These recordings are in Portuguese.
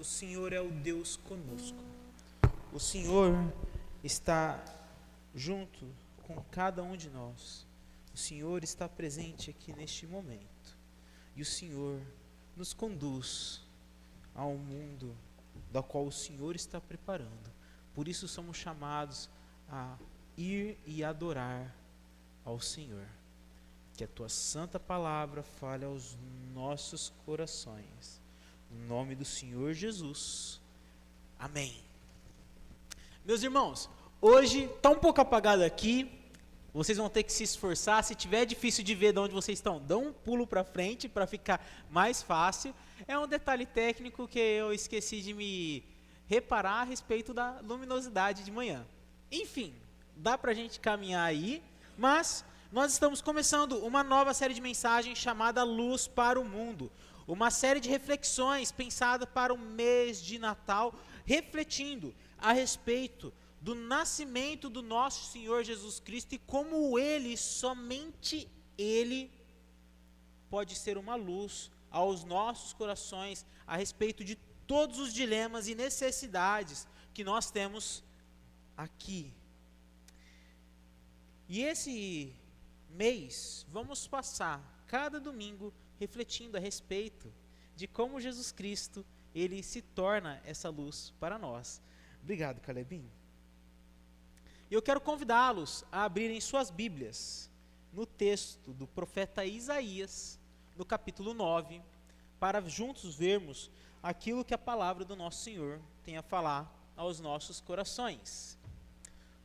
o Senhor é o Deus conosco. O Senhor está junto com cada um de nós. O Senhor está presente aqui neste momento. E o Senhor nos conduz ao mundo da qual o Senhor está preparando. Por isso somos chamados a ir e adorar ao Senhor. Que a tua santa palavra fale aos nossos corações. Em nome do Senhor Jesus. Amém. Meus irmãos, hoje está um pouco apagado aqui. Vocês vão ter que se esforçar. Se tiver difícil de ver de onde vocês estão, dão um pulo para frente para ficar mais fácil. É um detalhe técnico que eu esqueci de me reparar a respeito da luminosidade de manhã. Enfim, dá para a gente caminhar aí, mas nós estamos começando uma nova série de mensagens chamada Luz para o Mundo. Uma série de reflexões pensada para o mês de Natal, refletindo a respeito do nascimento do nosso Senhor Jesus Cristo e como Ele, somente Ele, pode ser uma luz aos nossos corações a respeito de todos os dilemas e necessidades que nós temos aqui. E esse mês vamos passar cada domingo refletindo a respeito de como Jesus Cristo, Ele se torna essa luz para nós. Obrigado, Calebinho. Eu quero convidá-los a abrirem suas Bíblias no texto do profeta Isaías, no capítulo 9, para juntos vermos aquilo que a palavra do nosso Senhor tem a falar aos nossos corações.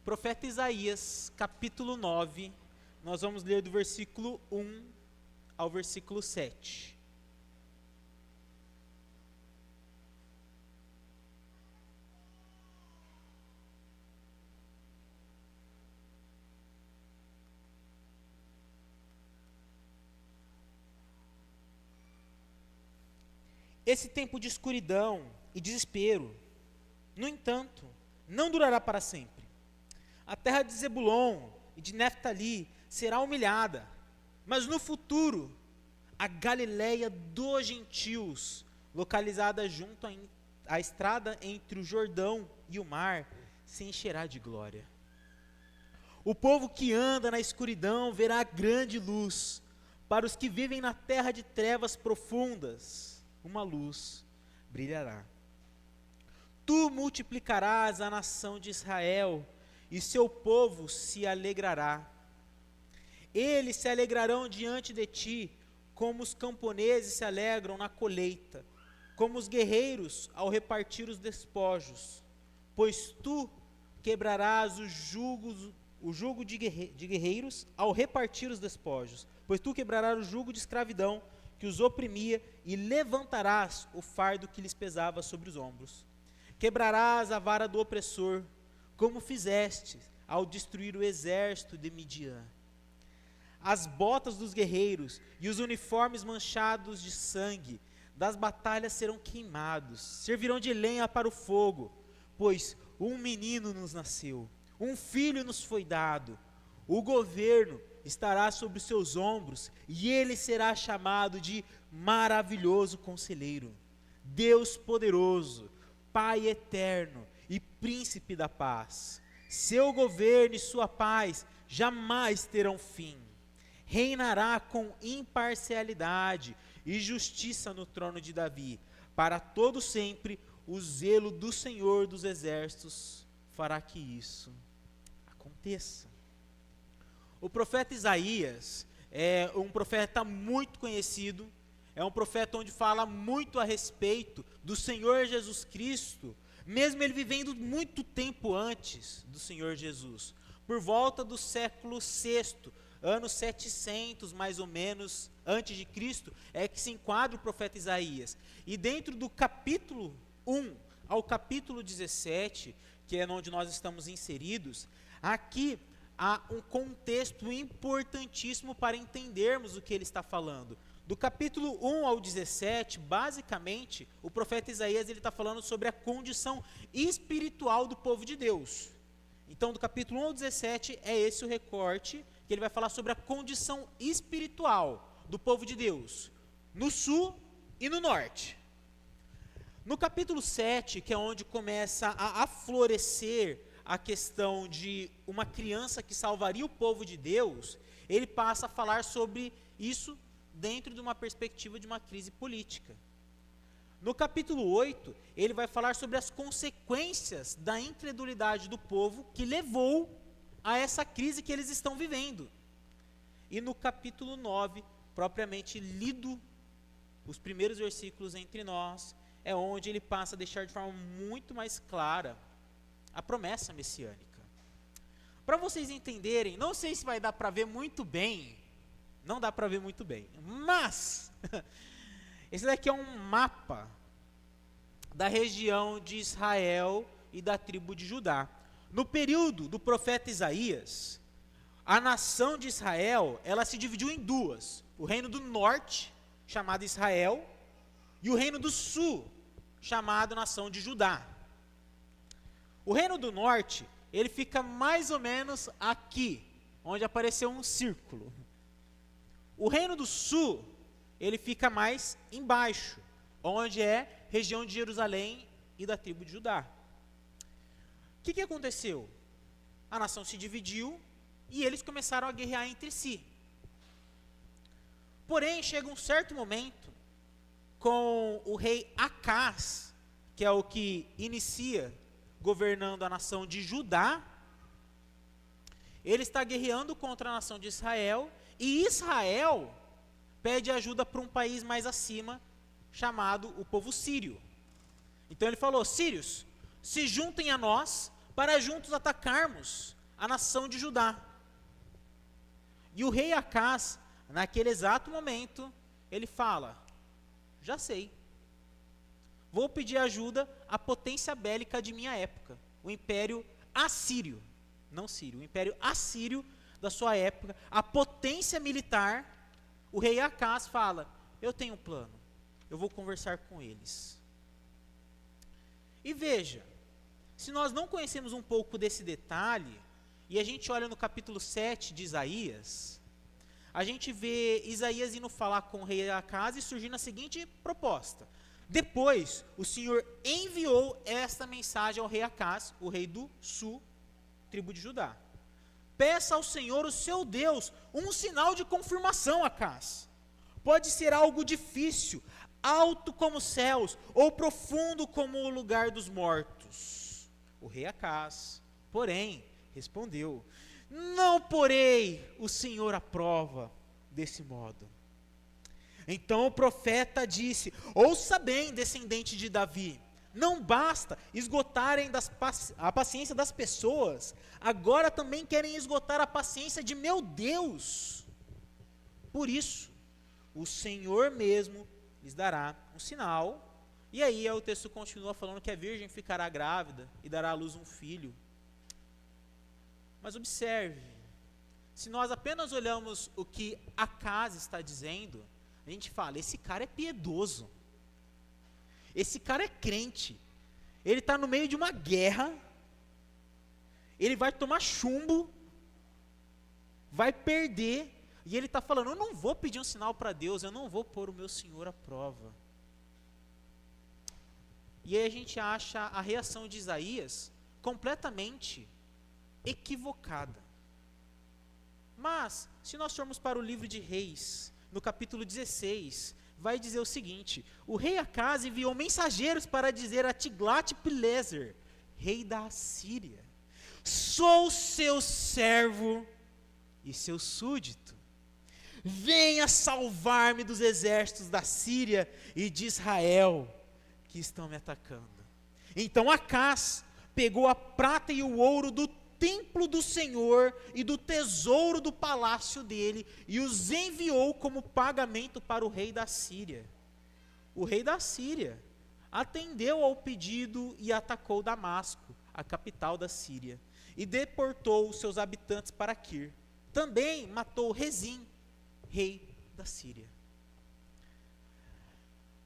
Profeta Isaías, capítulo 9, nós vamos ler do versículo 1 ao versículo 7. Esse tempo de escuridão e desespero, no entanto, não durará para sempre. A terra de Zebulon e de Neftali será humilhada, mas no futuro, a Galileia dos gentios, localizada junto à estrada entre o Jordão e o mar, se encherá de glória. O povo que anda na escuridão verá grande luz. Para os que vivem na terra de trevas profundas, uma luz brilhará. Tu multiplicarás a nação de Israel, e seu povo se alegrará. Eles se alegrarão diante de ti, como os camponeses se alegram na colheita, como os guerreiros ao repartir os despojos. Pois tu quebrarás o jugo de guerreiros ao repartir os despojos. Pois tu quebrarás o jugo de escravidão que os oprimia, e levantarás o fardo que lhes pesava sobre os ombros. Quebrarás a vara do opressor, como fizeste ao destruir o exército de Midian. As botas dos guerreiros e os uniformes manchados de sangue das batalhas serão queimados, servirão de lenha para o fogo, pois um menino nos nasceu, um filho nos foi dado, o governo estará sobre os seus ombros, e ele será chamado de Maravilhoso Conselheiro, Deus Poderoso, Pai Eterno e Príncipe da Paz. Seu governo e sua paz jamais terão fim. Reinará com imparcialidade e justiça no trono de Davi. Para todo sempre, o zelo do Senhor dos Exércitos fará que isso aconteça. O profeta Isaías é um profeta muito conhecido, é um profeta onde fala muito a respeito do Senhor Jesus Cristo, mesmo ele vivendo muito tempo antes do Senhor Jesus. Por volta do século VI, ano 700 mais ou menos, antes de Cristo, é que se enquadra o profeta Isaías. E dentro do capítulo 1 ao capítulo 17, que é onde nós estamos inseridos, aqui há um contexto importantíssimo para entendermos o que ele está falando. Do capítulo 1 ao 17, basicamente, o profeta Isaías está falando sobre a condição espiritual do povo de Deus. Então, do capítulo 1 ao 17, é esse o recorte, que ele vai falar sobre a condição espiritual do povo de Deus, no sul e no norte. No capítulo 7, que é onde começa a florescer a questão de uma criança que salvaria o povo de Deus, ele passa a falar sobre isso dentro de uma perspectiva de uma crise política. No capítulo 8, ele vai falar sobre as consequências da incredulidade do povo que levou a essa crise que eles estão vivendo. E no capítulo 9, propriamente lido, os primeiros versículos entre nós, é onde ele passa a deixar de forma muito mais clara a promessa messiânica. Para vocês entenderem, não sei se vai dar para ver muito bem, não dá para ver muito bem, mas esse daqui é um mapa da região de Israel e da tribo de Judá. No período do profeta Isaías, a nação de Israel, ela se dividiu em duas: o reino do norte, chamado Israel, e o reino do sul, chamado nação de Judá. O reino do norte, ele fica mais ou menos aqui, onde apareceu um círculo. O reino do sul, ele fica mais embaixo, onde é região de Jerusalém e da tribo de Judá. O que aconteceu? A nação se dividiu e eles começaram a guerrear entre si. Porém, chega um certo momento, com o rei Acás, que é o que inicia governando a nação de Judá, ele está guerreando contra a nação de Israel, e Israel pede ajuda para um país mais acima, chamado o povo sírio. Então ele falou: sírios, se juntem a nós, para juntos atacarmos a nação de Judá. E o rei Acás, naquele exato momento, ele fala: já sei, vou pedir ajuda à potência bélica de minha época, o Império Assírio, não Sírio, o Império Assírio da sua época, a potência militar. O rei Acás fala: eu tenho um plano, eu vou conversar com eles. E veja, se nós não conhecemos um pouco desse detalhe, e a gente olha no capítulo 7 de Isaías, a gente vê Isaías indo falar com o rei Acás e surgindo a seguinte proposta: depois o Senhor enviou esta mensagem ao rei Acás, o rei do sul, tribo de Judá: peça ao Senhor, o seu Deus, um sinal de confirmação, Acás. Pode ser algo difícil, alto como os céus, ou profundo como o lugar dos mortos. O rei Acás, porém, respondeu: não porei o Senhor à prova desse modo. Então o profeta disse: ouça bem, descendente de Davi, não basta esgotarem a paciência das pessoas, agora também querem esgotar a paciência de meu Deus. Por isso, o Senhor mesmo lhes dará um sinal. E aí o texto continua falando que a virgem ficará grávida e dará à luz um filho. Mas observe, se nós apenas olhamos o que Acás está dizendo, a gente fala: esse cara é piedoso, esse cara é crente, ele está no meio de uma guerra, ele vai tomar chumbo, vai perder, e ele está falando: eu não vou pedir um sinal para Deus, eu não vou pôr o meu Senhor à prova. E aí a gente acha a reação de Isaías completamente equivocada. Mas, se nós formos para o livro de Reis, no capítulo 16, vai dizer o seguinte: o rei Acás enviou mensageiros para dizer a Tiglat-Pileser, rei da Assíria: sou seu servo e seu súdito, venha salvar-me dos exércitos da Síria e de Israel, que estão me atacando. Então Acás pegou a prata e o ouro do templo do Senhor e do tesouro do palácio dele e os enviou como pagamento para o rei da Síria. O rei da Síria atendeu ao pedido e atacou Damasco, a capital da Síria, e deportou os seus habitantes para Quir. Também matou Rezim, rei da Síria.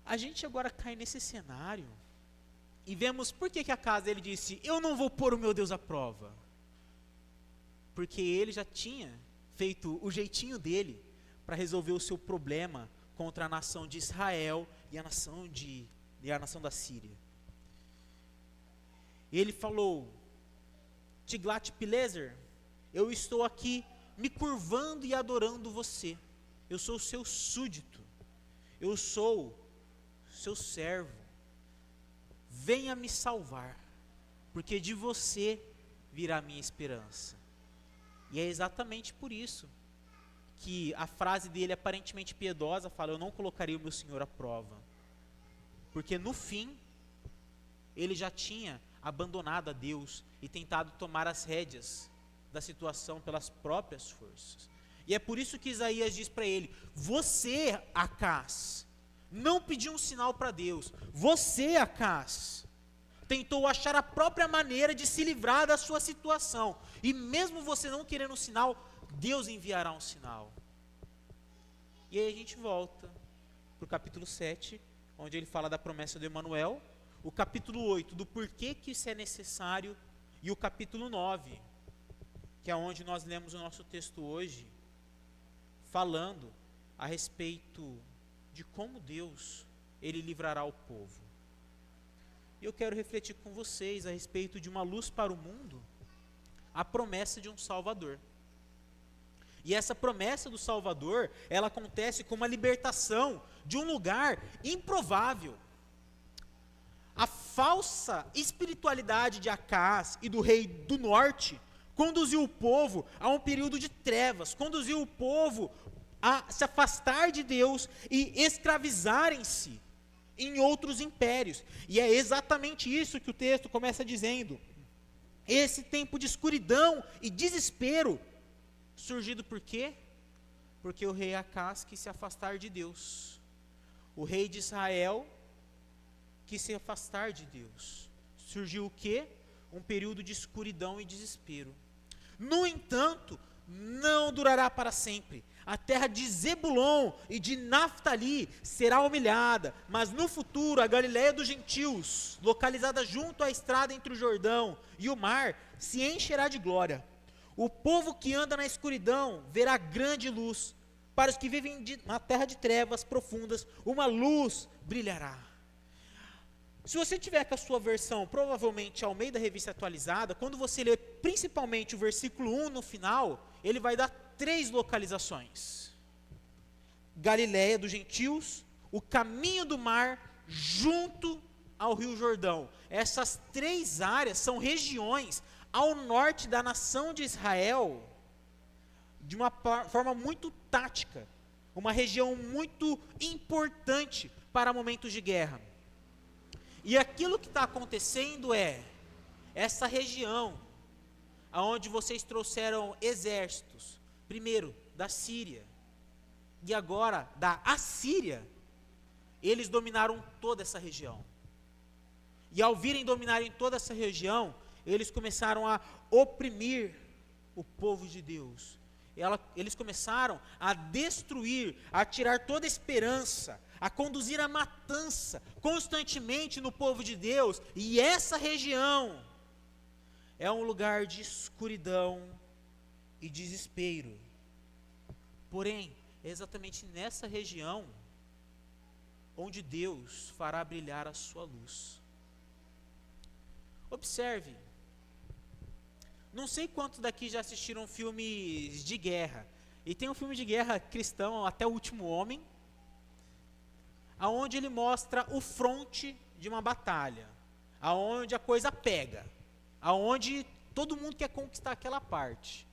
A gente agora cai nesse cenário e vemos por que Acás ele disse: eu não vou pôr o meu Deus à prova. Porque ele já tinha feito o jeitinho dele para resolver o seu problema contra a nação de Israel e a nação de e a nação da Síria. E ele falou: Tiglat-Pileser, eu estou aqui me curvando e adorando você. Eu sou o seu súdito. Eu sou seu servo. Venha me salvar, porque de você virá a minha esperança. E é exatamente por isso que a frase dele, aparentemente piedosa, fala: eu não colocarei o meu Senhor à prova. Porque no fim, ele já tinha abandonado a Deus e tentado tomar as rédeas da situação pelas próprias forças. E é por isso que Isaías diz para ele: você, Acaz, não pediu um sinal para Deus. Você, Acaz, tentou achar a própria maneira de se livrar da sua situação. E mesmo você não querendo um sinal, Deus enviará um sinal. E aí a gente volta para o capítulo 7, onde ele fala da promessa do Emanuel, o capítulo 8, do porquê que isso é necessário, e o capítulo 9, que é onde nós lemos o nosso texto hoje, falando a respeito de como Deus, ele livrará o povo. E eu quero refletir com vocês a respeito de uma luz para o mundo, a promessa de um Salvador. E essa promessa do Salvador, ela acontece com uma libertação de um lugar improvável. A falsa espiritualidade de Acaz e do rei do norte conduziu o povo a um período de trevas, conduziu o povo a se afastar de Deus e escravizarem-se em outros impérios. E é exatamente isso que o texto começa dizendo. Esse tempo de escuridão e desespero, surgido por quê? Porque o rei Acaz quis se afastar de Deus. O rei de Israel quis se afastar de Deus. Surgiu o quê? Um período de escuridão e desespero. No entanto, não durará para sempre. A terra de Zebulon e de Naftali será humilhada, mas no futuro a Galileia dos gentios, localizada junto à estrada entre o Jordão e o mar, se encherá de glória. O povo que anda na escuridão verá grande luz. Para os que vivem na terra de trevas profundas, uma luz brilhará. Se você tiver com a sua versão, provavelmente Almeida Revista Atualizada, quando você ler principalmente o versículo 1 no final, ele vai dar 3 localizações: Galileia dos gentios, o caminho do mar, junto ao rio Jordão. Essas 3 áreas são regiões ao norte da nação de Israel, de uma forma muito tática, uma região muito importante para momentos de guerra. E aquilo que está acontecendo é, essa região, aonde vocês trouxeram exércitos, primeiro da Síria, e agora da Assíria, eles dominaram toda essa região. E ao virem dominarem toda essa região, eles começaram a oprimir o povo de Deus. Eles começaram a destruir, a tirar toda a esperança, a conduzir a matança constantemente no povo de Deus. E essa região é um lugar de escuridão e desespero. Porém, é exatamente nessa região onde Deus fará brilhar a sua luz. Observe, não sei quantos daqui já assistiram filmes de guerra, e tem um filme de guerra cristão, Até o Último Homem, aonde ele mostra o fronte de uma batalha, aonde a coisa pega, aonde todo mundo quer conquistar aquela parte.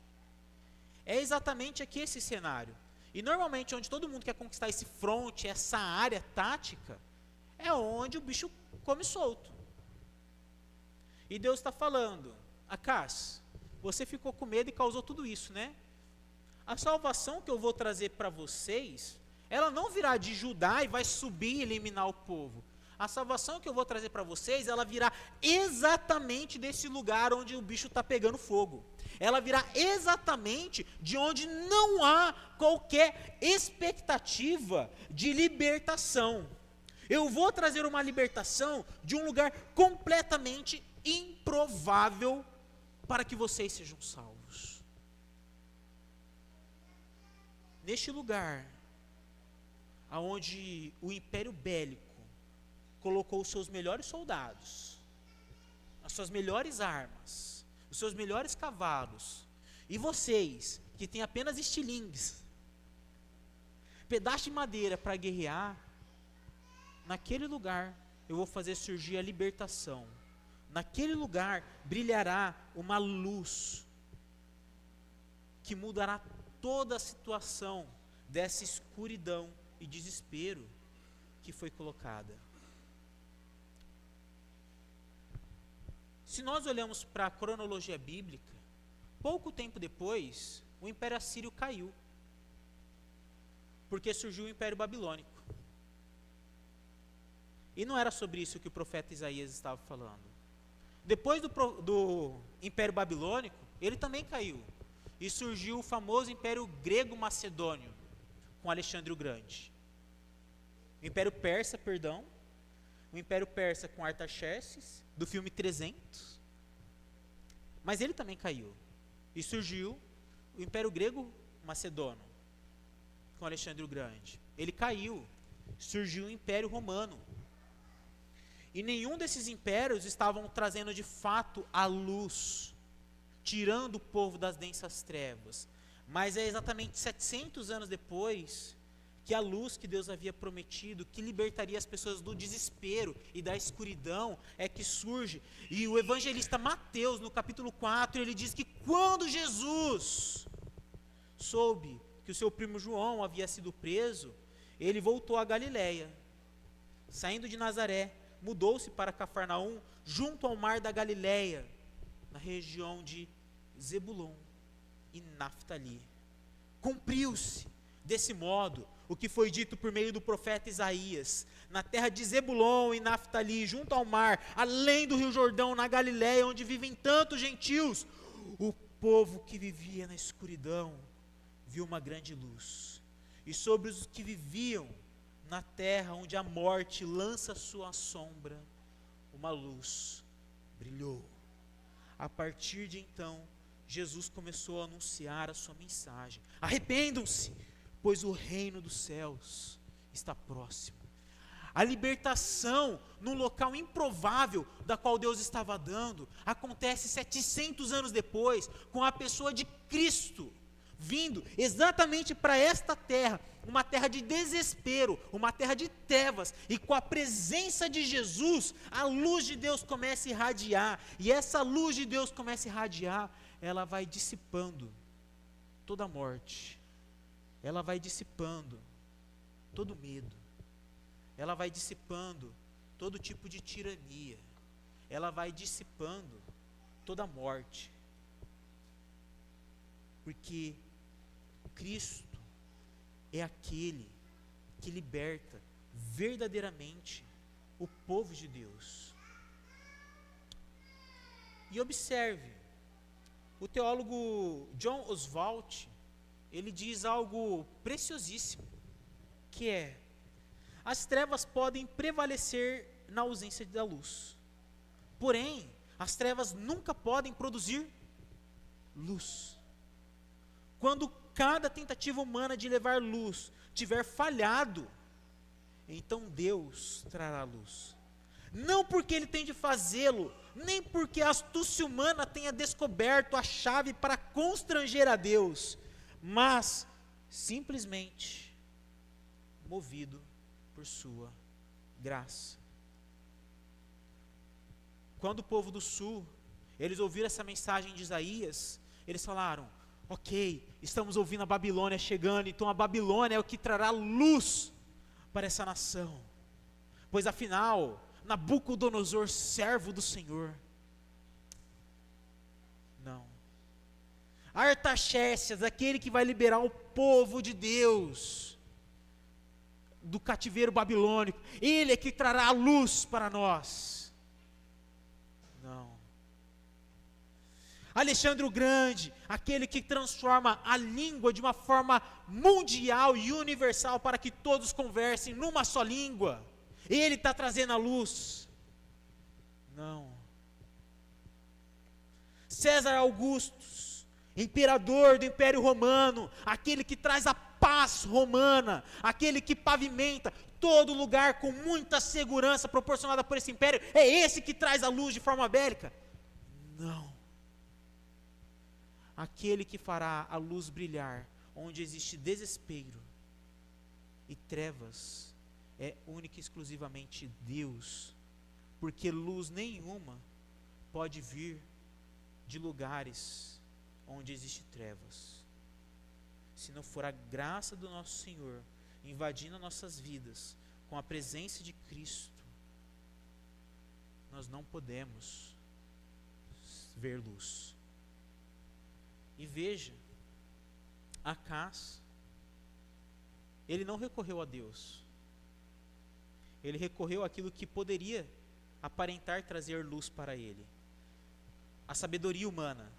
É exatamente aqui esse cenário. E normalmente onde todo mundo quer conquistar esse fronte, essa área tática, é onde o bicho come solto. E Deus está falando: Acaz, você ficou com medo e causou tudo isso, né? A salvação que eu vou trazer para vocês, ela não virá de Judá e vai subir e eliminar o povo. A salvação que eu vou trazer para vocês, ela virá exatamente desse lugar onde o bicho está pegando fogo. Ela virá exatamente de onde não há qualquer expectativa de libertação. Eu vou trazer uma libertação de um lugar completamente improvável para que vocês sejam salvos. Neste lugar, aonde o império bélico colocou os seus melhores soldados, as suas melhores armas, os seus melhores cavalos, e vocês, que têm apenas estilingues, pedaço de madeira para guerrear, naquele lugar eu vou fazer surgir a libertação. Naquele lugar brilhará uma luz que mudará toda a situação dessa escuridão e desespero que foi colocada. Se nós olhamos para a cronologia bíblica, pouco tempo depois, o Império Assírio caiu, porque surgiu o Império Babilônico. E não era sobre isso que o profeta Isaías estava falando. Depois do Império Babilônico, ele também caiu. E surgiu o famoso Império Grego-Macedônio, com Alexandre o Grande. O Império Persa, o Império Persa com Artaxerxes, do filme 300. Mas ele também caiu. E surgiu o Império Grego-Macedônio, com Alexandre o Grande. Ele caiu. Surgiu o Império Romano. E nenhum desses impérios estavam trazendo de fato a luz, tirando o povo das densas trevas. Mas é exatamente 700 anos depois que a luz que Deus havia prometido, que libertaria as pessoas do desespero e da escuridão, é que surge. E o evangelista Mateus, no capítulo 4, ele diz que quando Jesus soube que o seu primo João havia sido preso, ele voltou a Galiléia. Saindo de Nazaré, mudou-se para Cafarnaum, junto ao mar da Galiléia, na região de Zebulon e Naftali. Cumpriu-se, desse modo, o que foi dito por meio do profeta Isaías: na terra de Zebulon e Naftali, junto ao mar, além do rio Jordão, na Galiléia, onde vivem tantos gentios, o povo que vivia na escuridão viu uma grande luz. E sobre os que viviam na terra onde a morte lança sua sombra, uma luz brilhou. A partir de então, Jesus começou a anunciar a sua mensagem: arrependam-se, pois o reino dos céus está próximo. A libertação num local improvável da qual Deus estava dando, acontece 700 anos depois, com a pessoa de Cristo, vindo exatamente para esta terra, uma terra de desespero, uma terra de trevas, e com a presença de Jesus, a luz de Deus começa a irradiar, e essa luz de Deus começa a irradiar, ela vai dissipando toda a morte, ela vai dissipando todo medo, ela vai dissipando todo tipo de tirania, ela vai dissipando toda a morte, porque Cristo é aquele que liberta verdadeiramente o povo de Deus. E observe, o teólogo John Oswalt, ele diz algo preciosíssimo, que é: as trevas podem prevalecer na ausência da luz, porém, as trevas nunca podem produzir luz. Quando cada tentativa humana de levar luz tiver falhado, então Deus trará luz. Não porque Ele tem de fazê-lo, nem porque a astúcia humana tenha descoberto a chave para constranger a Deus, mas simplesmente movido por sua graça. Quando o povo do sul, eles ouviram essa mensagem de Isaías, eles falaram: ok, estamos ouvindo a Babilônia chegando, então a Babilônia é o que trará luz para essa nação, pois afinal, Nabucodonosor, servo do Senhor. Não. Artaxerxes, aquele que vai liberar o povo de Deus do cativeiro babilônico, ele é que trará a luz para nós. Não. Alexandre o Grande, aquele que transforma a língua de uma forma mundial e universal para que todos conversem numa só língua, ele está trazendo a luz. Não. César Augusto, imperador do Império Romano, aquele que traz a paz paz romana, aquele que pavimenta todo lugar com muita segurança proporcionada por esse império, é esse que traz a luz de forma bélica? Não. Aquele que fará a luz brilhar onde existe desespero e trevas é única e exclusivamente Deus, porque luz nenhuma pode vir de lugares onde existe trevas. Se não for a graça do nosso Senhor invadindo nossas vidas com a presença de Cristo, nós não podemos ver luz. E veja, Acás, ele não recorreu a Deus, ele recorreu àquilo que poderia aparentar trazer luz para ele, a sabedoria humana.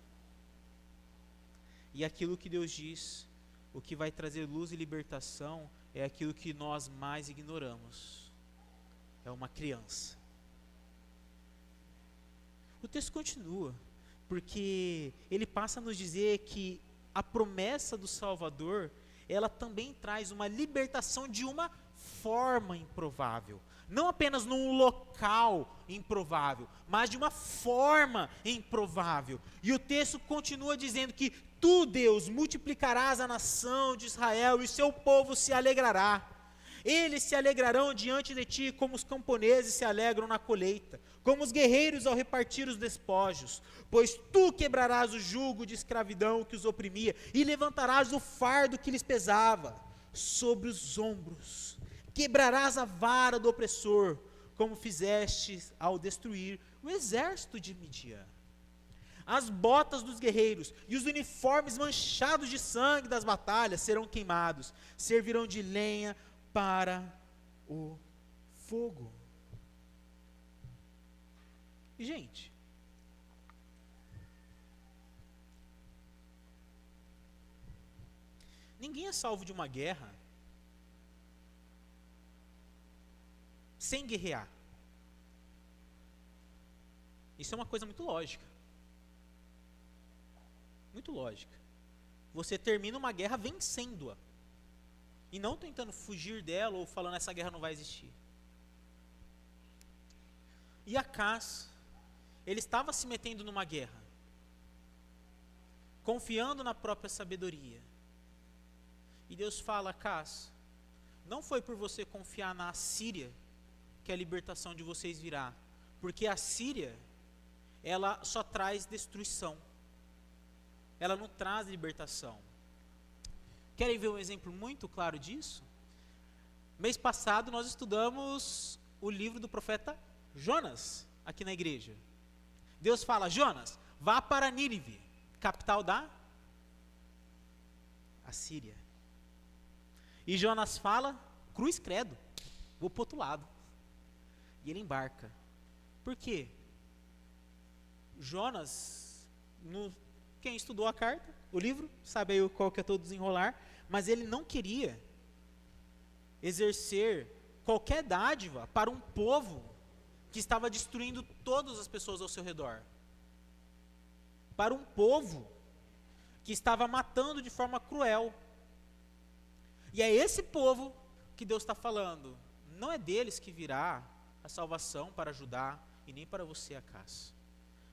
E aquilo que Deus diz, o que vai trazer luz e libertação, é aquilo que nós mais ignoramos: é uma criança. O texto continua, porque ele passa a nos dizer que a promessa do Salvador, ela também traz uma libertação de uma forma improvável. Não apenas num local improvável, mas de uma forma improvável. E o texto continua dizendo que tu, Deus, multiplicarás a nação de Israel e seu povo se alegrará. Eles se alegrarão diante de ti como os camponeses se alegram na colheita, como os guerreiros ao repartir os despojos, pois tu quebrarás o jugo de escravidão que os oprimia e levantarás o fardo que lhes pesava sobre os ombros. Quebrarás a vara do opressor, como fizeste ao destruir o exército de Midian. As botas dos guerreiros e os uniformes manchados de sangue das batalhas serão queimados, servirão de lenha para o fogo. E, gente, ninguém é salvo de uma guerra sem guerrear. Isso é uma coisa muito lógica. Muito lógica. Você termina uma guerra vencendo-a, e não tentando fugir dela ou falando essa guerra não vai existir. E Acás, ele estava se metendo numa guerra, confiando na própria sabedoria. E Deus fala: Acás, não foi por você confiar na Assíria que a libertação de vocês virá, porque a Síria, ela só traz destruição, ela não traz libertação. Querem ver um exemplo muito claro disso? Mês passado nós estudamos o livro do profeta Jonas, aqui na igreja. Deus fala: Jonas, vá para Nínive, capital da Assíria. E Jonas fala: cruz credo, vou para o outro lado. E ele embarca. Por quê? Jonas, quem estudou a carta, o livro, sabe aí qual que é todo o desenrolar, mas ele não queria exercer qualquer dádiva para um povo que estava destruindo todas as pessoas ao seu redor. Para um povo que estava matando de forma cruel. E é esse povo que Deus está falando: não é deles que virá a salvação para ajudar, e nem para você, Acás,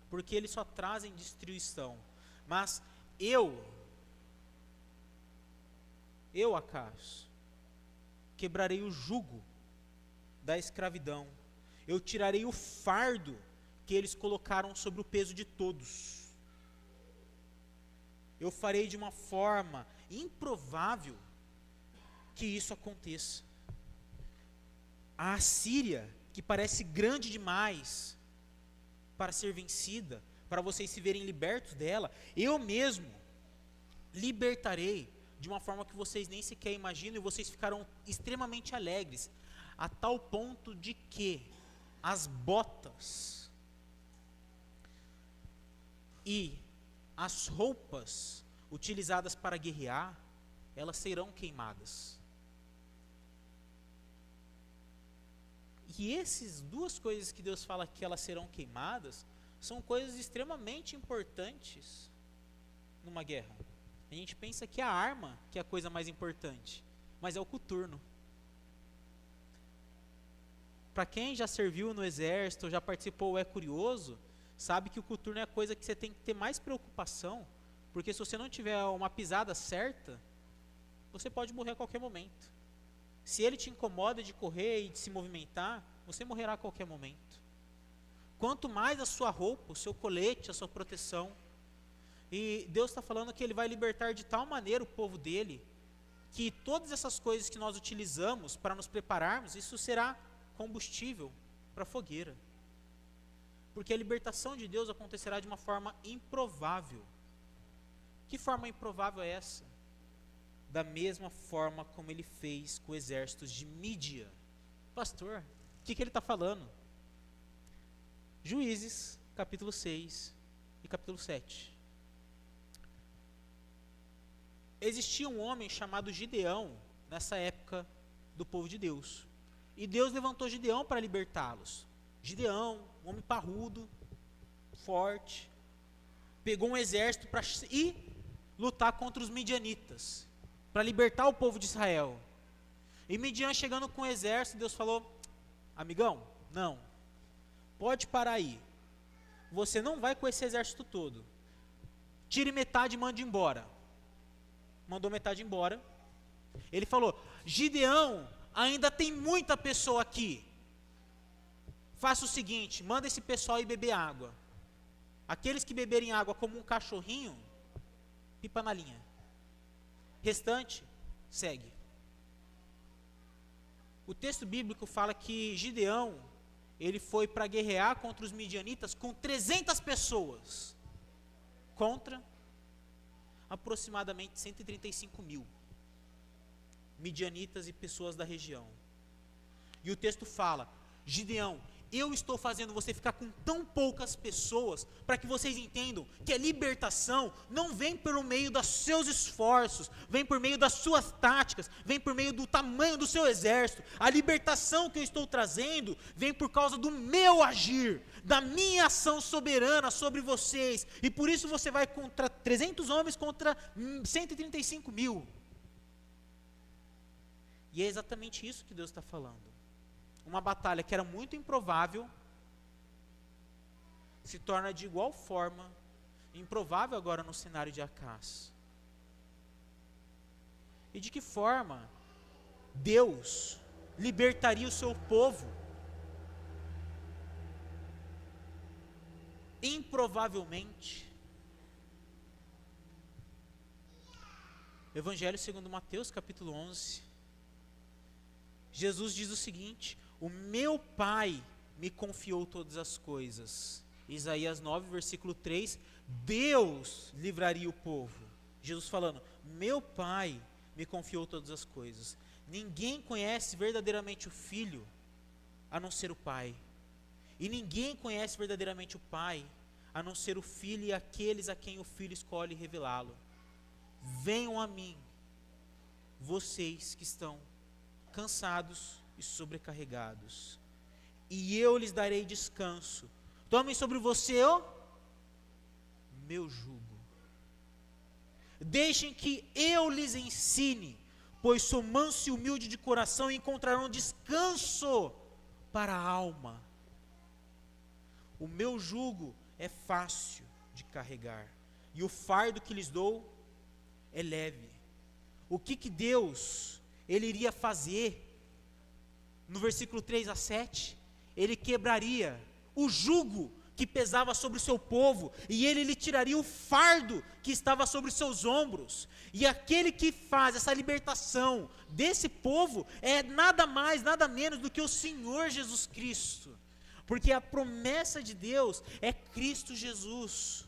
porque eles só trazem destruição. Mas eu, Acás, quebrarei o jugo da escravidão, eu tirarei o fardo que eles colocaram sobre o peso de todos. Eu farei de uma forma improvável que isso aconteça. A Assíria, que parece grande demais para ser vencida, para vocês se verem libertos dela, eu mesmo libertarei de uma forma que vocês nem sequer imaginam, e vocês ficarão extremamente alegres, a tal ponto de que as botas e as roupas utilizadas para guerrear, elas serão queimadas. E essas duas coisas que Deus fala que elas serão queimadas, são coisas extremamente importantes numa guerra. A gente pensa que é a arma que é a coisa mais importante, mas é o coturno. Para quem já serviu no exército, já participou ou é curioso, sabe que o coturno é a coisa que você tem que ter mais preocupação, porque se você não tiver uma pisada certa, você pode morrer a qualquer momento. Se ele te incomoda de correr e de se movimentar, você morrerá a qualquer momento. Quanto mais a sua roupa, o seu colete, a sua proteção. E Deus está falando que Ele vai libertar de tal maneira o povo dele, que todas essas coisas que nós utilizamos para nos prepararmos, isso será combustível para a fogueira. Porque a libertação de Deus acontecerá de uma forma improvável. Que forma improvável é essa? Da mesma forma como Ele fez com exércitos de Mídia. Pastor, o que ele está falando? Juízes, capítulo 6 e capítulo 7. Existia um homem chamado Gideão, nessa época do povo de Deus. E Deus levantou Gideão para libertá-los. Gideão, um homem parrudo, forte, pegou um exército para ir lutar contra os midianitas, para libertar o povo de Israel. E Midian chegando com o exército, Deus falou: amigão, não, pode parar aí, você não vai com esse exército todo, tire metade e mande embora. Mandou metade embora. Ele falou: Gideão, ainda tem muita pessoa aqui, faça o seguinte, manda esse pessoal ir beber água. Aqueles que beberem água como um cachorrinho, pipa na linha. Restante, segue. O texto bíblico fala que Gideão, ele foi para guerrear contra os midianitas com 300 pessoas, contra aproximadamente 135 mil midianitas e pessoas da região. E o texto fala: Gideão, eu estou fazendo você ficar com tão poucas pessoas para que vocês entendam que a libertação não vem pelo meio dos seus esforços, vem por meio das suas táticas, vem por meio do tamanho do seu exército. A libertação que eu estou trazendo vem por causa do meu agir, da minha ação soberana sobre vocês. E por isso você vai contra 300 homens contra 135 mil. E é exatamente isso que Deus está falando. Uma batalha que era muito improvável, se torna de igual forma improvável agora no cenário de Acás. E de que forma Deus libertaria o seu povo? Improvavelmente. Evangelho segundo Mateus, capítulo 11. Jesus diz o seguinte: o meu Pai me confiou todas as coisas. Isaías 9, versículo 3, Deus livraria o povo. Jesus falando: meu Pai me confiou todas as coisas. Ninguém conhece verdadeiramente o Filho, a não ser o Pai. E ninguém conhece verdadeiramente o Pai, a não ser o Filho e aqueles a quem o Filho escolhe revelá-lo. Venham a mim, vocês que estão cansados e sobrecarregados, e eu lhes darei descanso. Tomem sobre você o meu jugo. Deixem que eu lhes ensine, pois sou manso e humilde de coração, e encontrarão descanso para a alma. O meu jugo é fácil de carregar, e o fardo que lhes dou é leve. O que Deus ele iria fazer? No versículo 3 a 7, ele quebraria o jugo que pesava sobre o seu povo, e ele lhe tiraria o fardo que estava sobre os seus ombros. E aquele que faz essa libertação desse povo é nada mais, nada menos do que o Senhor Jesus Cristo, porque a promessa de Deus é Cristo Jesus.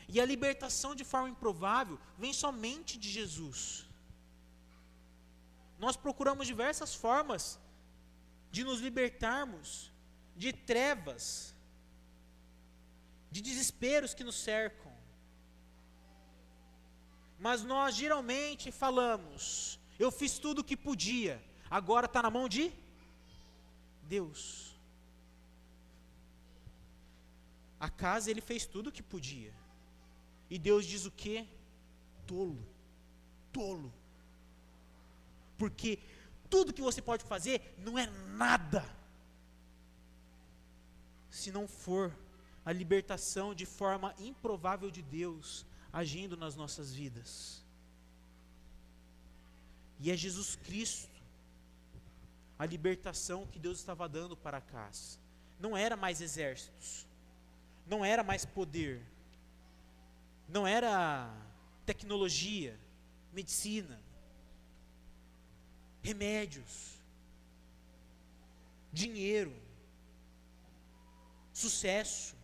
E a libertação de forma improvável vem somente de Jesus. Nós procuramos diversas formas de nos libertarmos de trevas, de desesperos que nos cercam. Mas nós geralmente falamos: eu fiz tudo o que podia, agora está na mão de Deus. Acás, ele fez tudo o que podia. E Deus diz o quê? tolo. Tolo. Porque tudo que você pode fazer não é nada se não for a libertação de forma improvável de Deus agindo nas nossas vidas. E é Jesus Cristo a libertação que Deus estava dando para Acás. Não era mais exércitos, não era mais poder, não era tecnologia, medicina, remédios, dinheiro, sucesso,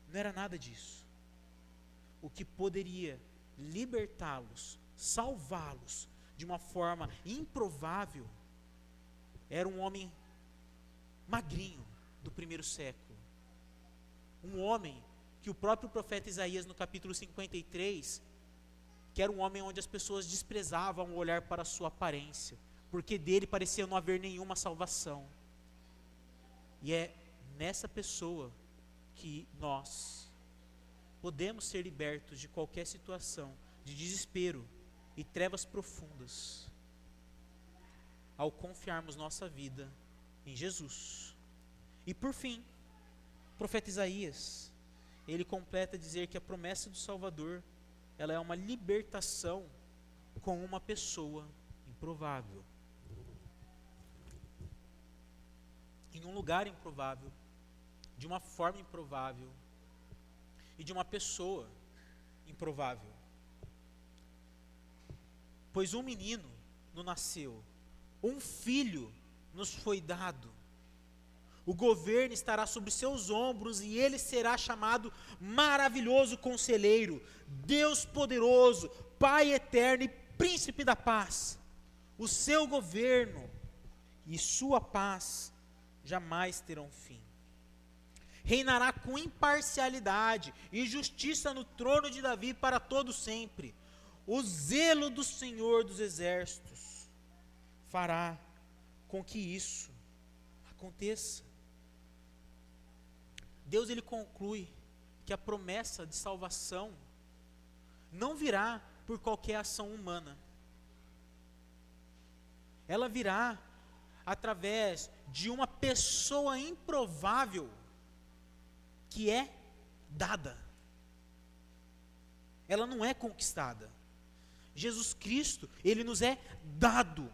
não era nada disso. O que poderia libertá-los, salvá-los de uma forma improvável, era um homem magrinho do primeiro século. Um homem que o próprio profeta Isaías, no capítulo 53, que era um homem onde as pessoas desprezavam o olhar para a sua aparência, porque dele parecia não haver nenhuma salvação. E é nessa pessoa que nós podemos ser libertos de qualquer situação de desespero e trevas profundas, ao confiarmos nossa vida em Jesus. E por fim, o profeta Isaías, ele completa a dizer que a promessa do Salvador, ela é uma libertação com uma pessoa improvável, em um lugar improvável, de uma forma improvável e de uma pessoa improvável. Pois um menino nos nasceu, um filho nos foi dado, o governo estará sobre seus ombros e ele será chamado Maravilhoso Conselheiro, Deus Poderoso, Pai Eterno e Príncipe da Paz. O seu governo e sua paz jamais terão fim. Reinará com imparcialidade e justiça no trono de Davi para todo sempre. O zelo do Senhor dos Exércitos fará com que isso aconteça. Deus, ele conclui que a promessa de salvação não virá por qualquer ação humana. Ela virá através de uma pessoa improvável que é dada. Ela não é conquistada. Jesus Cristo, ele nos é dado.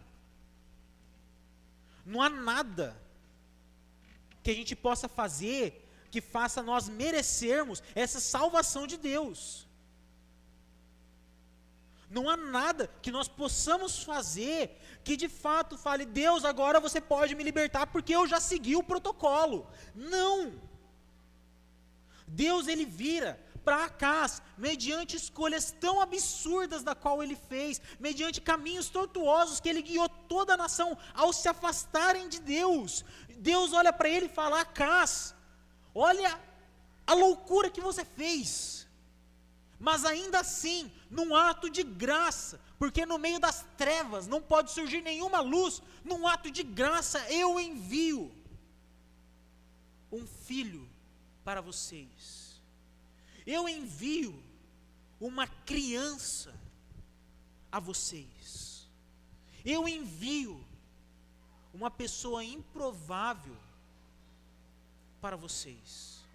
Não há nada que a gente possa fazer que faça nós merecermos essa salvação de Deus. Não há nada que nós possamos fazer que de fato fale, Deus, agora você pode me libertar porque eu já segui o protocolo. Não! Deus, ele vira para Acás, mediante escolhas tão absurdas da qual ele fez, mediante caminhos tortuosos que ele guiou toda a nação ao se afastarem de Deus. Deus olha para ele e fala, Acás, olha a loucura que você fez, mas ainda assim, num ato de graça, porque no meio das trevas não pode surgir nenhuma luz, num ato de graça eu envio um filho para vocês. Eu envio uma criança a vocês. Eu envio uma pessoa improvável para vocês.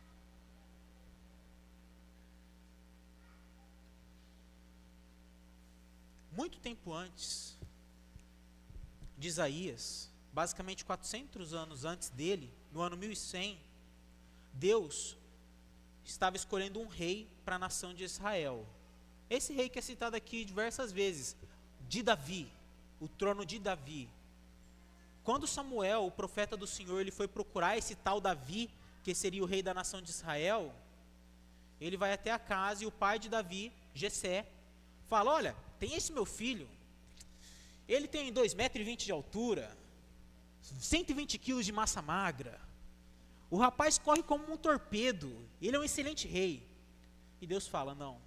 Muito tempo antes de Isaías, basicamente 400 anos antes dele, no ano 1100, Deus estava escolhendo um rei para a nação de Israel. Esse rei que é citado aqui diversas vezes, de Davi, o trono de Davi. Quando Samuel, o profeta do Senhor, ele foi procurar esse tal Davi, que seria o rei da nação de Israel, ele vai até a casa e o pai de Davi, Jessé, fala, olha, tem esse meu filho, ele tem 2,20 m de altura, 120 kg de massa magra, o rapaz corre como um torpedo, ele é um excelente rei. E Deus fala, não.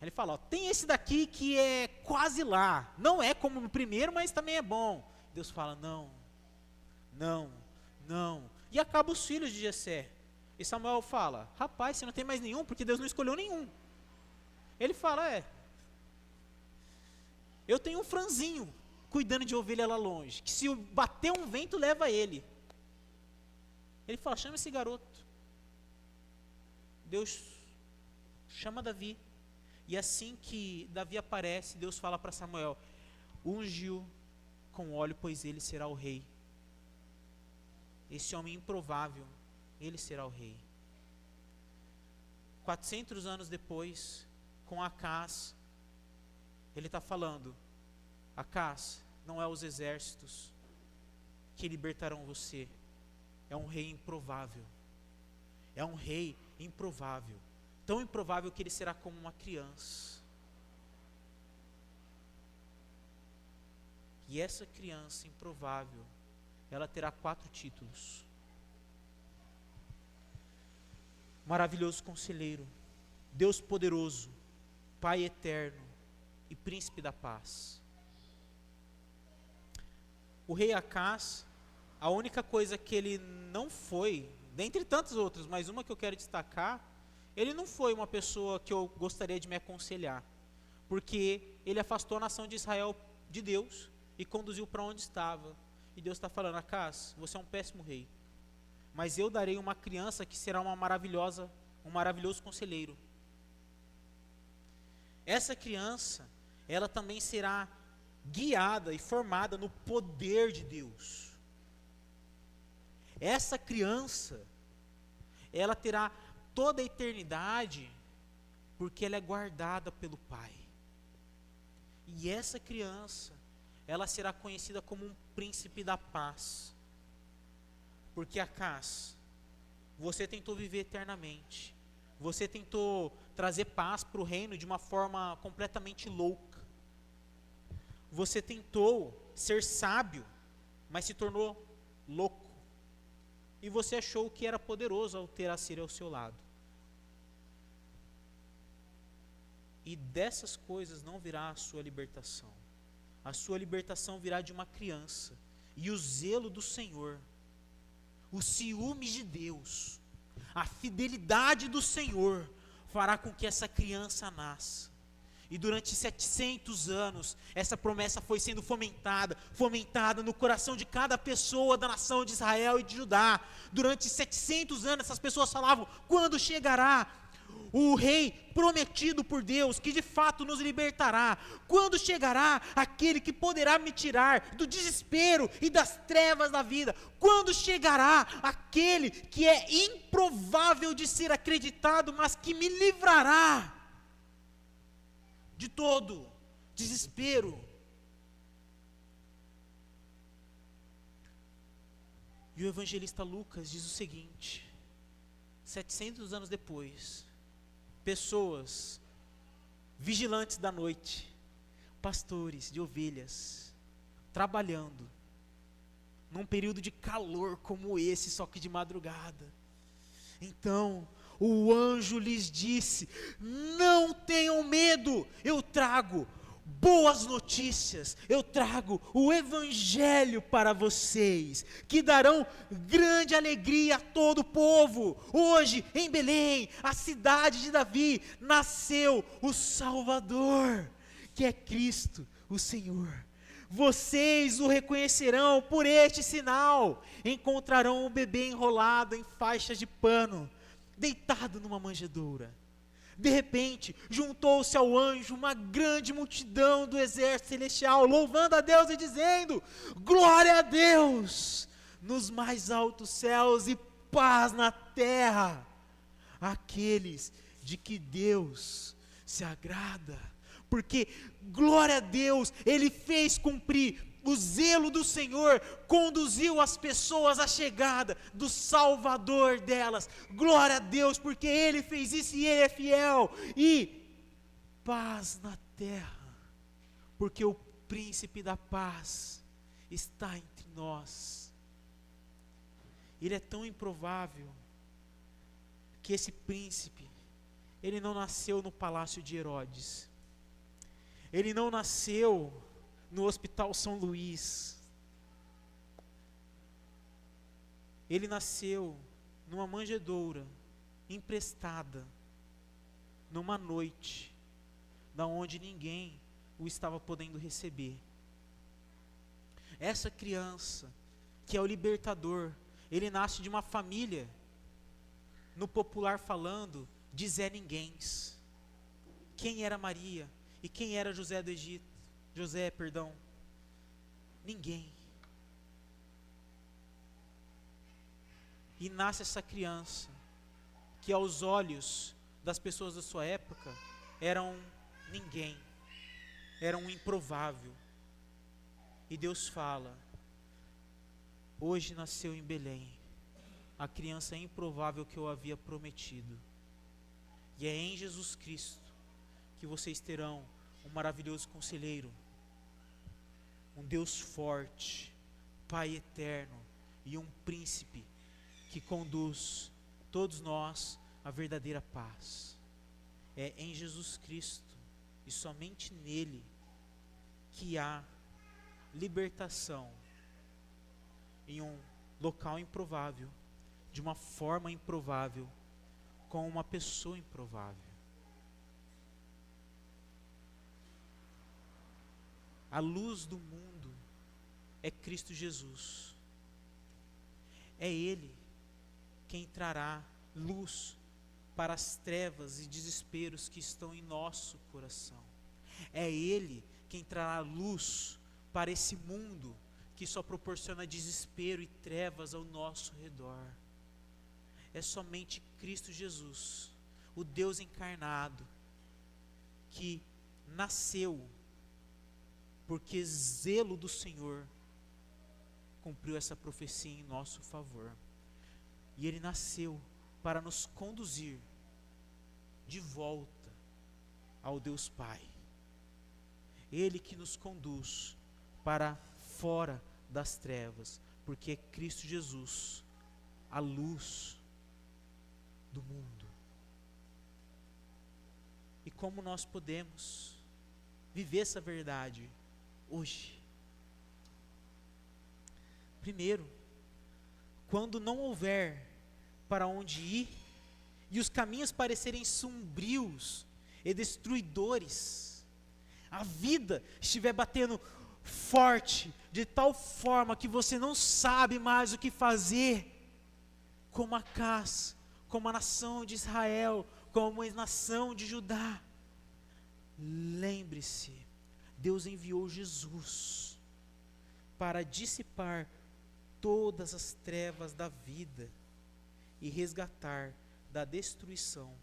Ele fala, ó, tem esse daqui que é quase lá, não é como o primeiro, mas também é bom. Deus fala, não, não, não. E acaba os filhos de Jessé. E Samuel fala, rapaz, você não tem mais nenhum, porque Deus não escolheu nenhum. Ele fala, Eu tenho um franzinho cuidando de ovelha lá longe, que se bater um vento, leva ele. Ele fala, chama esse garoto. Deus chama Davi. E assim que Davi aparece, Deus fala para Samuel, unge-o com óleo, pois ele será o rei. Esse homem improvável, ele será o rei. 400 anos depois, com Acás, ele está falando, Acás, não é os exércitos que libertarão você, é um rei improvável. É um rei improvável. Tão improvável que ele será como uma criança. E essa criança improvável, ela terá 4 títulos. Maravilhoso Conselheiro, Deus Poderoso, Pai Eterno e Príncipe da Paz. O rei Acás, a única coisa que ele não foi, dentre tantas outras, mas uma que eu quero destacar, ele não foi uma pessoa que eu gostaria de me aconselhar, porque ele afastou a nação de Israel de Deus e conduziu para onde estava. E Deus está falando, Acás, você é um péssimo rei, mas eu darei uma criança que será um maravilhoso conselheiro. Essa criança, ela também será guiada e formada no poder de Deus. Essa criança, ela terá toda a eternidade, porque ela é guardada pelo Pai. E essa criança, ela será conhecida como um príncipe da paz. Porque Acás, você tentou viver eternamente. Você tentou trazer paz para o reino de uma forma completamente louca. Você tentou ser sábio, mas se tornou louco. E você achou que era poderoso ao ter a Síria ao seu lado. E dessas coisas não virá a sua libertação. A sua libertação virá de uma criança. E o zelo do Senhor, o ciúme de Deus, a fidelidade do Senhor fará com que essa criança nasça. E durante 700 anos, essa promessa foi sendo fomentada no coração de cada pessoa da nação de Israel e de Judá. Durante 700 anos, essas pessoas falavam, quando chegará o rei prometido por Deus, que de fato nos libertará? Quando chegará aquele que poderá me tirar do desespero e das trevas da vida? Quando chegará aquele que é improvável de ser acreditado, mas que me livrará de todo desespero? E o evangelista Lucas diz o seguinte: 700 anos depois, pessoas vigilantes da noite, pastores de ovelhas, trabalhando num período de calor como esse, só que de madrugada. Então o anjo lhes disse: não tenham medo, eu trago boas notícias, eu trago o evangelho para vocês, que darão grande alegria a todo o povo. Hoje em Belém, a cidade de Davi, nasceu o Salvador, que é Cristo o Senhor. Vocês o reconhecerão por este sinal: encontrarão um bebê enrolado em faixas de pano, deitado numa manjedoura. De repente, juntou-se ao anjo uma grande multidão do exército celestial, louvando a Deus e dizendo: glória a Deus nos mais altos céus e paz na terra àqueles de que Deus se agrada. Porque, glória a Deus, Ele fez cumprir o zelo do Senhor, conduziu as pessoas à chegada do Salvador delas. Glória a Deus, porque Ele fez isso e Ele é fiel. E paz na terra, porque o príncipe da paz está entre nós. Ele é tão improvável que esse príncipe, ele não nasceu no palácio de Herodes. Ele não nasceu no Hospital São Luís. Ele nasceu numa manjedoura emprestada, numa noite, da onde ninguém o estava podendo receber. Essa criança, que é o libertador, ele nasce de uma família, no popular falando, de Zé Ninguéms. Quem era Maria? E quem era José do Egito? Ninguém. E nasce essa criança, que aos olhos das pessoas da sua época, era um ninguém, era um improvável. E Deus fala: hoje nasceu em Belém a criança improvável que eu havia prometido. E é em Jesus Cristo que vocês terão um maravilhoso conselheiro, um Deus forte, Pai eterno e um príncipe que conduz todos nós à verdadeira paz. É em Jesus Cristo e somente nele que há libertação em um local improvável, de uma forma improvável, com uma pessoa improvável. A luz do mundo é Cristo Jesus. É Ele quem trará luz para as trevas e desesperos que estão em nosso coração. É Ele quem trará luz para esse mundo que só proporciona desespero e trevas ao nosso redor. É somente Cristo Jesus, o Deus encarnado, que nasceu porque zelo do Senhor cumpriu essa profecia em nosso favor. E Ele nasceu para nos conduzir de volta ao Deus Pai. Ele que nos conduz para fora das trevas, porque é Cristo Jesus, a luz do mundo. E como nós podemos viver essa verdade hoje? Primeiro, quando não houver para onde ir e os caminhos parecerem sombrios e destruidores, a vida estiver batendo forte de tal forma que você não sabe mais o que fazer, como Acás, como a nação de Israel, como a nação de Judá, lembre-se, Deus enviou Jesus para dissipar todas as trevas da vida e resgatar da destruição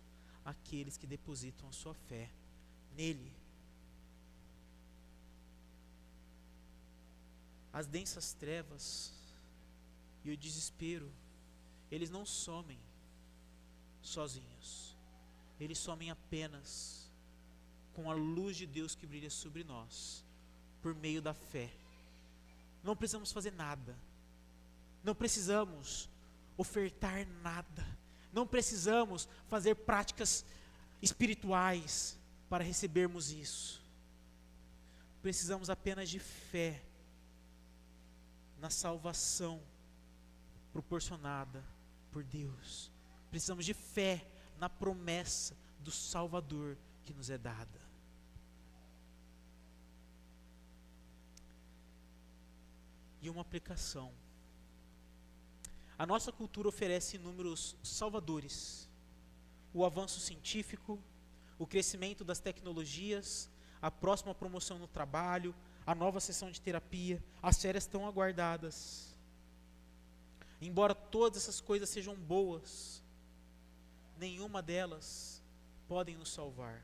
aqueles que depositam a sua fé nele. As densas trevas e o desespero, eles não somem sozinhos, eles somem apenas com a luz de Deus que brilha sobre nós, por meio da fé. Não precisamos fazer nada, não precisamos ofertar nada, não precisamos fazer práticas espirituais para recebermos isso. Precisamos apenas de fé na salvação proporcionada por Deus. Precisamos de fé na promessa do Salvador que nos é dada. E uma aplicação. A nossa cultura oferece inúmeros salvadores. O avanço científico, o crescimento das tecnologias, a próxima promoção no trabalho, a nova sessão de terapia, as férias tão aguardadas. Embora todas essas coisas sejam boas, nenhuma delas podem nos salvar.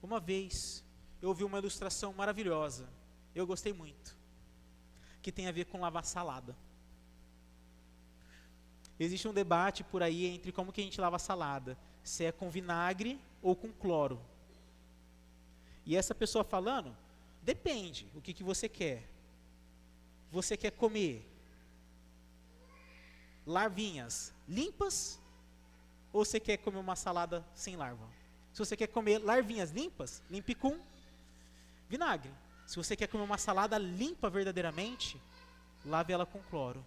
Uma vez eu ouvi uma ilustração maravilhosa, eu gostei muito, que tem a ver com lavar salada. Existe um debate por aí entre como que a gente lava salada, se é com vinagre ou com cloro. E essa pessoa falando, depende, o que você quer. Você quer comer larvinhas limpas ou você quer comer uma salada sem larva? Se você quer comer larvinhas limpas, limpe com vinagre. Se você quer comer uma salada limpa verdadeiramente, lave ela com cloro.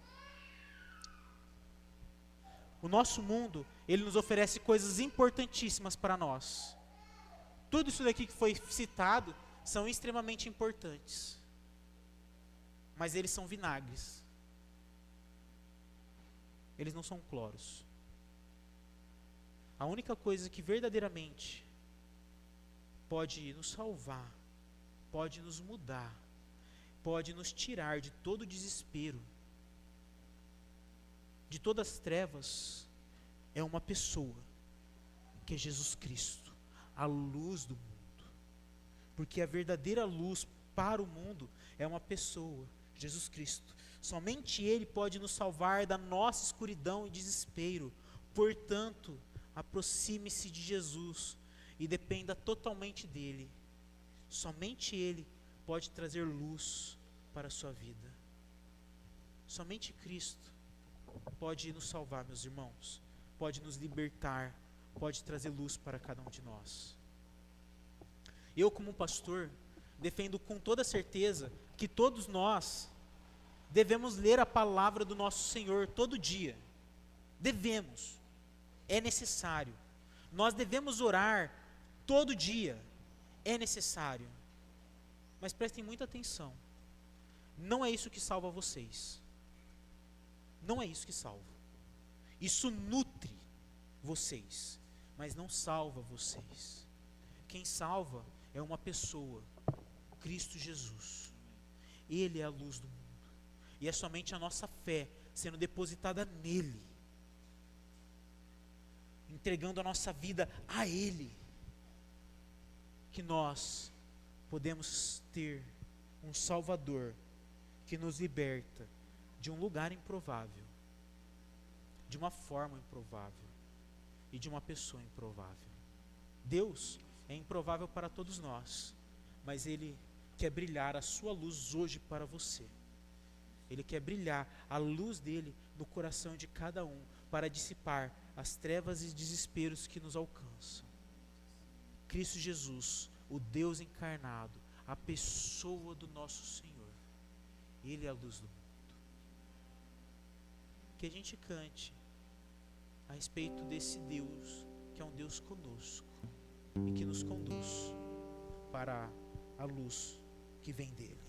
O nosso mundo, ele nos oferece coisas importantíssimas para nós. Tudo isso daqui que foi citado são extremamente importantes. Mas eles são vinagres. Eles não são cloros. A única coisa que verdadeiramente pode nos salvar, pode nos mudar, pode nos tirar de todo desespero, de todas as trevas, é uma pessoa, que é Jesus Cristo, a luz do mundo. Porque a verdadeira luz para o mundo é uma pessoa, Jesus Cristo. Somente Ele pode nos salvar da nossa escuridão e desespero. Portanto, aproxime-se de Jesus e dependa totalmente dEle. Somente Ele pode trazer luz para a sua vida. Somente Cristo pode nos salvar, meus irmãos. Pode nos libertar, pode trazer luz para cada um de nós. Eu, como pastor, defendo com toda certeza que todos nós devemos ler a palavra do nosso Senhor todo dia. Devemos. É necessário. Nós devemos orar todo dia. É necessário. Mas prestem muita atenção. Não é isso que salva vocês. Não é isso que salva. Isso nutre vocês, mas não salva vocês. Quem salva é uma pessoa, Cristo Jesus. Ele é a luz do mundo. E é somente a nossa fé sendo depositada nele, entregando a nossa vida a Ele, que nós podemos ter um Salvador que nos liberta de um lugar improvável, de uma forma improvável e de uma pessoa improvável. Deus é improvável para todos nós, mas Ele quer brilhar a sua luz hoje para você. Ele quer brilhar a luz dele no coração de cada um, para dissipar as trevas e desesperos que nos alcançam. Cristo Jesus, o Deus encarnado, a pessoa do nosso Senhor, Ele é a luz do mundo. Que a gente cante a respeito desse Deus, que é um Deus conosco e que nos conduz para a luz que vem dele.